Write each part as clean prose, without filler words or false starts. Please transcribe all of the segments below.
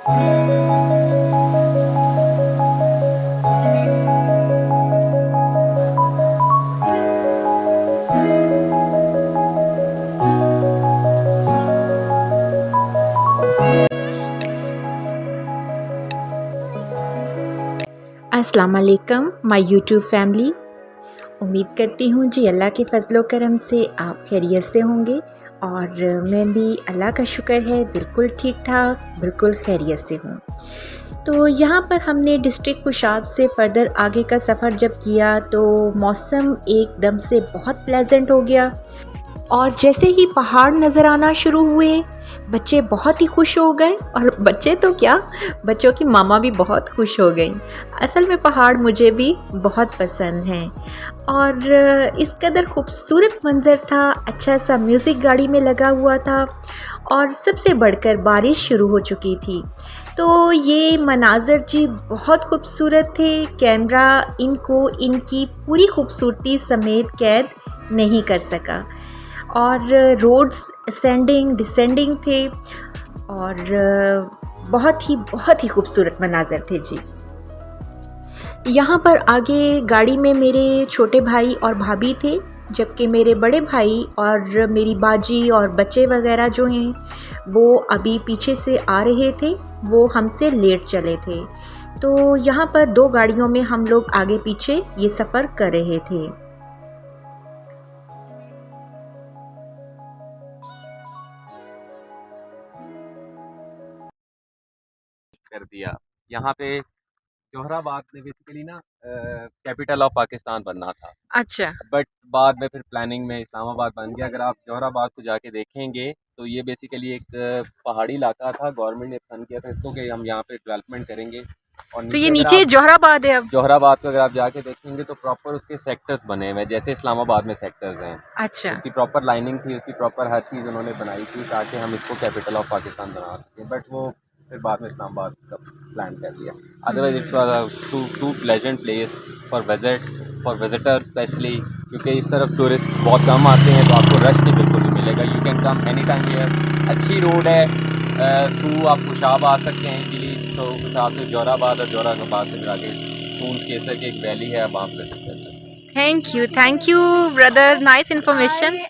अस्सलाम वालेकुम my YouTube family. उम्मीद करती हूँ जी अल्लाह के फ़ज़ल व करम से आप खैरियत से होंगे और मैं भी अल्लाह का शुक्र है बिल्कुल ठीक ठाक, बिल्कुल खैरियत से हूँ। तो यहाँ पर हमने डिस्ट्रिक्ट कुशाब से फ़र्दर आगे का सफ़र जब किया तो मौसम एकदम से बहुत प्लेजेंट हो गया और जैसे ही पहाड़ नज़र आना शुरू हुए बच्चे बहुत ही खुश हो गए और बच्चे तो क्या, बच्चों की मामा भी बहुत खुश हो गई। असल में पहाड़ मुझे भी बहुत पसंद हैं और इस कदर खूबसूरत मंज़र था, अच्छा सा म्यूज़िक गाड़ी में लगा हुआ था और सबसे बढ़कर बारिश शुरू हो चुकी थी। तो ये मनाज़र जी बहुत खूबसूरत थे, कैमरा इनको इनकी पूरी खूबसूरती समेत कैद नहीं कर सका और रोड्स असेंडिंग डिसेंडिंग थे और बहुत ही खूबसूरत मनाज़र थे जी। यहाँ पर आगे गाड़ी में मेरे छोटे भाई और भाभी थे, जबकि मेरे बड़े भाई और मेरी बाजी और बच्चे वगैरह जो हैं वो अभी पीछे से आ रहे थे, वो हमसे लेट चले थे। तो यहाँ पर दो गाड़ियों में हम लोग आगे पीछे ये सफ़र कर रहे थे। कर दिया। यहाँ पे जोहराबाद में बेसिकली ना कैपिटल ऑफ पाकिस्तान बनना था, अच्छा। बट बाद में फिर प्लानिंग में इस्लामाबाद बन गया। अगर आप जोहराबाद को जाके देखेंगे तो ये बेसिकली एक पहाड़ी इलाका था, गवर्नमेंट ने पसंद किया था इसको कि हम यहाँ पे डेवलपमेंट करेंगे। और तो ये नीचे अगर नीचे आप जोहराबाद है अब। जोहराबाद को अगर आप जाके देखेंगे तो प्रॉपर उसके सेक्टर्स बने हुए हैं, जैसे इस्लामाबाद में सेक्टर्स हैं। अच्छा। उसकी प्रॉपर लाइनिंग थी, उसकी प्रॉपर हर चीज़ उन्होंने बनाई थी ताकि हम इसको कैपिटल ऑफ पाकिस्तान बना सकें, बट वो फिर बाद में इस्लामाबाद का प्लान कर लिया। Otherwise it's was too pleasant place for visitor specially, क्योंकि इस तरफ टूरिस्ट बहुत कम आते हैं तो आपको रश नहीं बिल्कुल भी मिलेगा। You can come any time here. अच्छी रोड है, थ्रू आप कुशाब आ सकते हैं इजीली। सो कुशाब से जोहराबाद और जोहराबाद से फिर आगे सून्स केसर की एक वैली है, आप वहाँ पर विजिट कर सकते हैं। Thank you brother, nice information.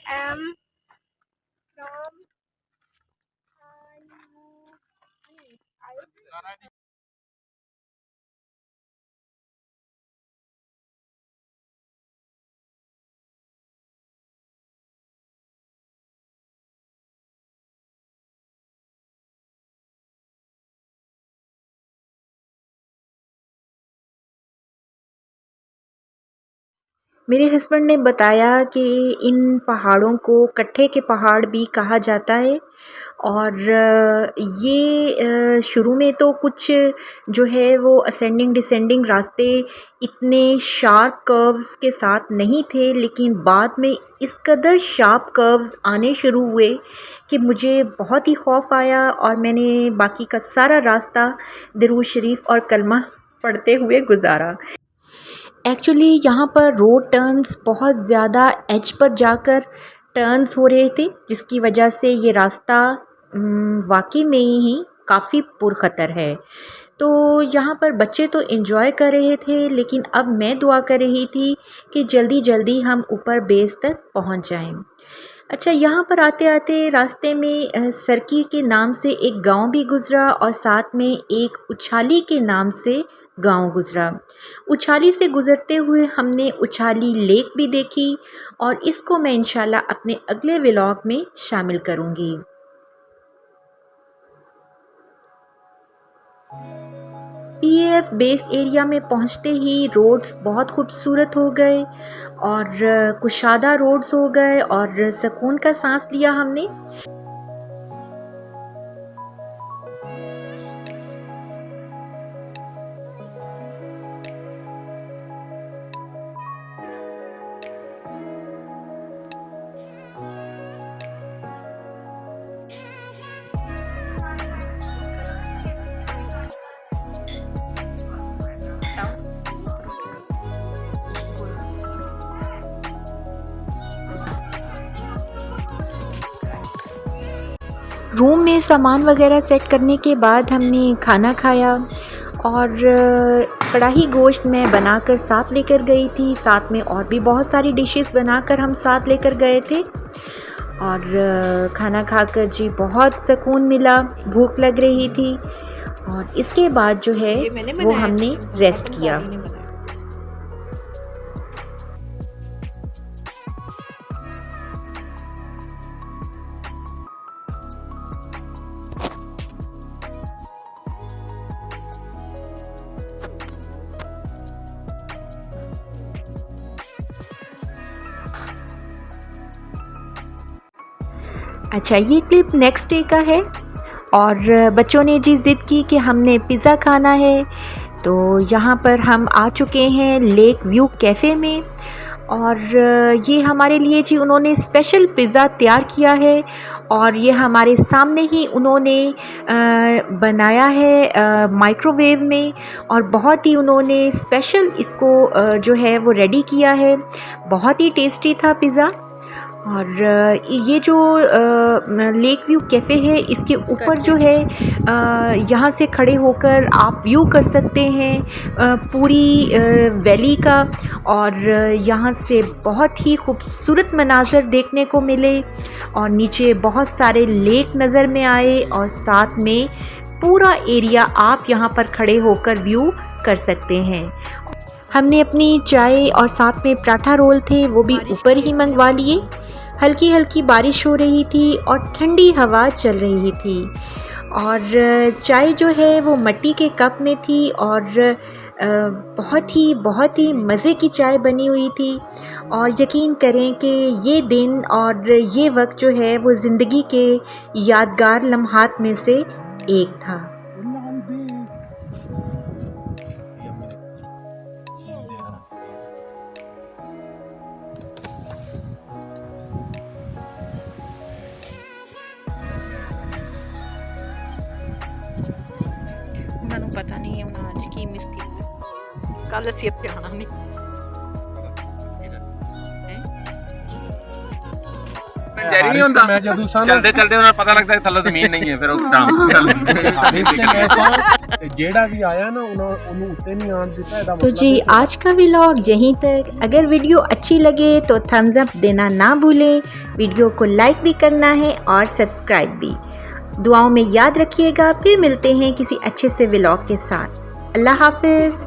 मेरे हस्बैंड ने बताया कि इन पहाड़ों को कट्ठे के पहाड़ भी कहा जाता है और ये शुरू में तो कुछ जो है वो असेंडिंग डिसेंडिंग रास्ते इतने शार्प कर्व्स के साथ नहीं थे, लेकिन बाद में इस कदर शार्प कर्व्स आने शुरू हुए कि मुझे बहुत ही खौफ आया और मैंने बाकी का सारा रास्ता दरूद शरीफ और कलमा पढ़ते हुए गुजारा। एक्चुअली यहाँ पर रोड टर्न्स बहुत ज़्यादा एज पर जाकर टर्न्स हो रहे थे, जिसकी वजह से ये रास्ता वाकई में ही काफ़ी पुरख़तर है। तो यहाँ पर बच्चे तो एंजॉय कर रहे थे, लेकिन अब मैं दुआ कर रही थी कि जल्दी जल्दी हम ऊपर बेस तक पहुँच जाएं। अच्छा, यहाँ पर आते आते रास्ते में सरकी के नाम से एक गांव भी गुज़रा और साथ में एक उछाली के नाम से गांव गुज़रा। उछाली से गुज़रते हुए हमने उछाली लेक भी देखी और इसको मैं इंशाल्लाह अपने अगले व्लॉग में शामिल करूँगी। पीएएफ बेस एरिया में पहुंचते ही रोड्स बहुत खूबसूरत हो गए और कुशादा रोड्स हो गए और सुकून का सांस लिया हमने। रूम में सामान वगैरह सेट करने के बाद हमने खाना खाया और कढ़ाई गोश्त मैं बनाकर साथ लेकर गई थी। साथ में और भी बहुत सारी डिशेस बनाकर हम साथ लेकर गए थे और खाना खाकर जी बहुत सुकून मिला, भूख लग रही थी और इसके बाद जो है वो हमने रेस्ट किया। अच्छा, ये क्लिप नेक्स्ट डे का है और बच्चों ने जी ज़िद की कि हमने पिज़्ज़ा खाना है, तो यहाँ पर हम आ चुके हैं लेक व्यू कैफ़े में और ये हमारे लिए जी उन्होंने स्पेशल पिज़्ज़ा तैयार किया है और ये हमारे सामने ही उन्होंने बनाया है माइक्रोवेव में और बहुत ही उन्होंने स्पेशल इसको जो है वो रेडी किया है। बहुत ही टेस्टी था पिज़्ज़ा। और ये जो लेक व्यू कैफ़े है इसके ऊपर जो है यहाँ से खड़े होकर आप व्यू कर सकते हैं पूरी वैली का और यहाँ से बहुत ही खूबसूरत मनाज़र देखने को मिले और नीचे बहुत सारे लेक नज़र में आए और साथ में पूरा एरिया आप यहाँ पर खड़े होकर व्यू कर सकते हैं। हमने अपनी चाय और साथ में पराठा रोल थे वो भी ऊपर ही मंगवा लिए। हल्की हल्की बारिश हो रही थी और ठंडी हवा चल रही थी और चाय जो है वो मिट्टी के कप में थी और बहुत ही मज़े की चाय बनी हुई थी और यकीन करें कि ये दिन और ये वक्त जो है वो ज़िंदगी के यादगार लम्हात में से एक था। उन्होंने पता नहीं है उन्हें आज की मिस की कल असी इत्थे आना नहीं जरी नहीं होता चलते चलते उन्हें पता लगता है थल्ले जमीन नहीं है फिर वो जेड़ा भी आया ना उन्होंने उत्ते नहीं आन दिता है। तो जी आज का व्लॉग यहीं तक। अगर वीडियो अच्छी लगे तो थम्स अप देना ना भूलें, वीडियो को लाइक भी करना है और सब्सक्राइब भी। दुआओं में याद रखिएगा। फिर मिलते हैं किसी अच्छे से व्लॉग के साथ। अल्लाह हाफिज़।